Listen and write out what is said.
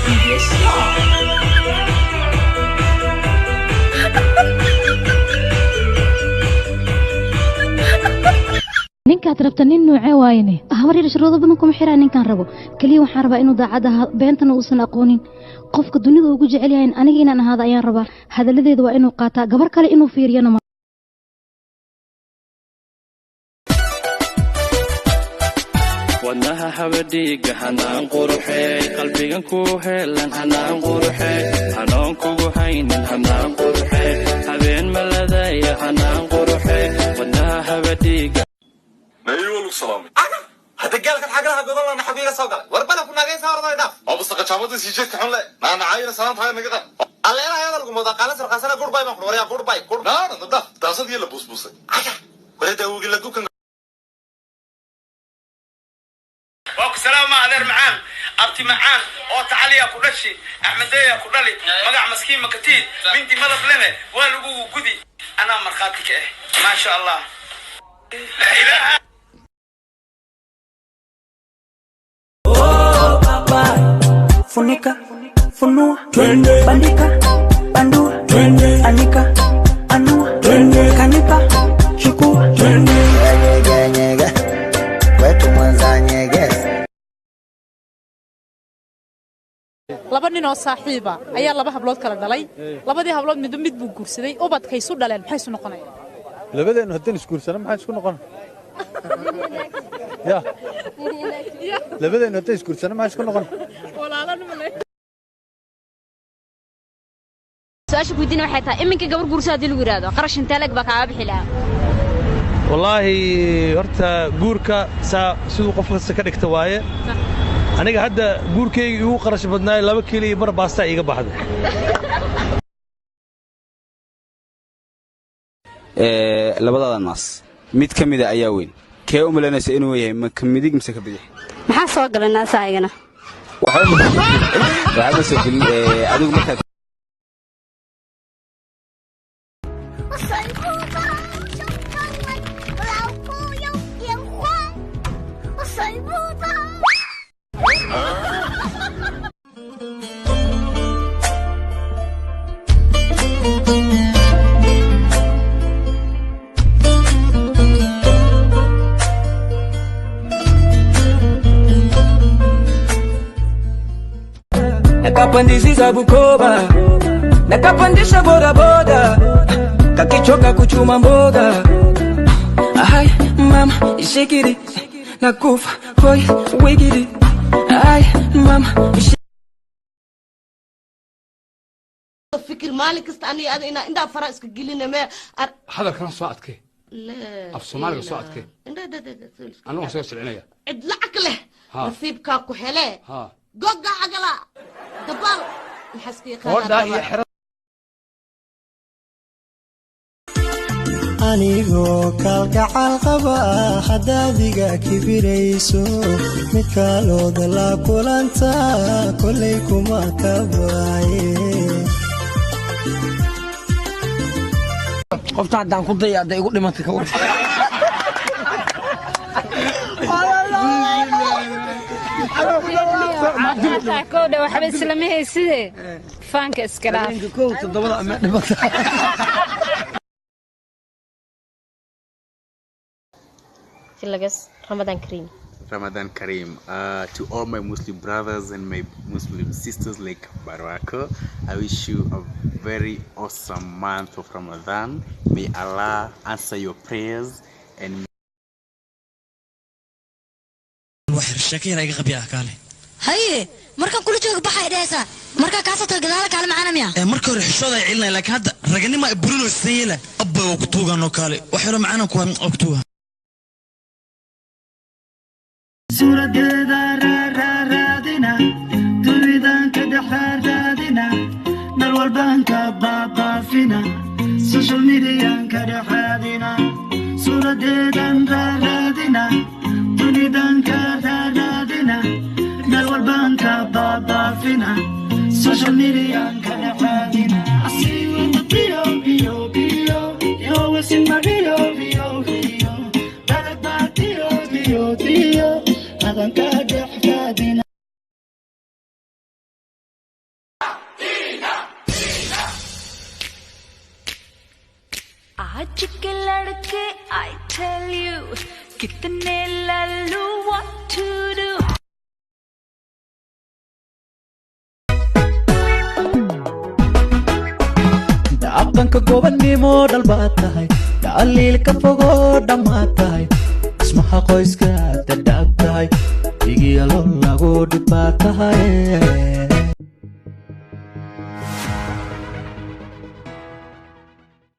你别笑。ninkaad rabta nin noocee waayne habar yar shuruudo badan kuma xiraa ninkaan rabo kaliya waxaan rabaa inuu daacadaha beentana uusan aqoonin qofka dunida ugu jecel yahay aniga inaan ahaado ayaan rabaa hadaladeeda waa inuu qaataa gabar kale inuu fiiriyana wadnaha habadhiiga hanaan quruxee qalbigan ku heelan hanaan quruxee hanoon kugu haynin hanaan quruxee habeen maladaya hanaan quruxee wadnaha habadhiiga نيول سلامي هذا قال لك حاجه قبل انا حبيبي سوق وربنا كنا جايين صار ضايع او بس قشابتي سيجيت حمله انا عايل سلام هاي نقدر الله يلا هذا الموضوع قال سر قاسنا قرب باي ما وريا قرب باي قرب لا نضف تاسد يلا بوس بوس ولا هو يقول لك كان واك سلام على معان ارتي معان او تعاليا كدشي احمديه كدلي مقع مسكين مكتيد بنتي ملب لنا والو غدي انا مرخاتك ما شاء الله لا اله Funika, funua, bandika, bandua, anika, anua, kanika, chukua. Nyege, kwetu Mwanza nyegezi. laba nin oo saaxiiba ayaa laba hablood kala dhalay labadii hablood mid buu guursaday ubadkay isu dhaleen maxay isu noqonayaan labadeenu haddii isguursana maxay isku noqon ya labadeenu haddii isguursana maxay isku noqon su'aasha guudina waxay tahay iminka gabar guursaa hadii lagu yiraahdo qarash inta lag baa ka bixi lahaa wallahi horta guurka sidoo qof kasta ka dhigta waaye aniga hadda guurkeyga ugu qarash badnaay 2 kiilo iyo bar baasta iga baxday labadada naas mid kamida ayaa weyn kee u malaynaysa inuu yahay ma kamidig mise ka bidix maxaa soo galay naasaayagana waxa soo gelin adigu markaa Nakapandisha Bukoba, nakapandisha bodaboda, kakichoka kuchuma mboga. Ay mama shikiri nakufa boy wigiri. Ay mama fikir maalin kasta ani inda faras ka gelina me هذا كان صوتك لا الصومالي صوتك انا سoo silcinaya cid lacag leh nasiibka ku hele goga agala dabal maxaskii qaada anigoo kalgacal qaba hadaadiga kibirayso mid kalooda la kulanta kolay kuma kabaaye qofta hadaan ku dayaaday igu dhimantay ka war kooda waxba islaamay sidee faanka iska dhaaf koow todobada ama dhimantay Ramadan Kareem. Ramadan Kareem. To all my Muslim brothers and my Muslim sisters like Baraka, I wish you a very awesome month of Ramadan. May Allah answer your prayers and haye marka kula jooga baxay dheesa marka ka soo tagala kale macana miya marka hore xishooda ay cilnay laakiin hadda raganimo ay burino sayela abba oo ku tuugano kale wax yar macana ku ogtuwa suuradeeda raadina dunidaan ka dhaxaadina dal walbaan ka baabafina social media ka dhaxaadina suuradeedan raadina dunidaan ka raadina dal walbaan ka baabafina social media ka dhaxaadina asiiwa yo wasin mario Dio, I don't Lalu what to do. dhaqanka gobannimo dhalbaad tahay dhaliilka fogoo dhammaad tahay dhismaha qoyska dadhaab tahay igiyalo lagu dhibaad tahay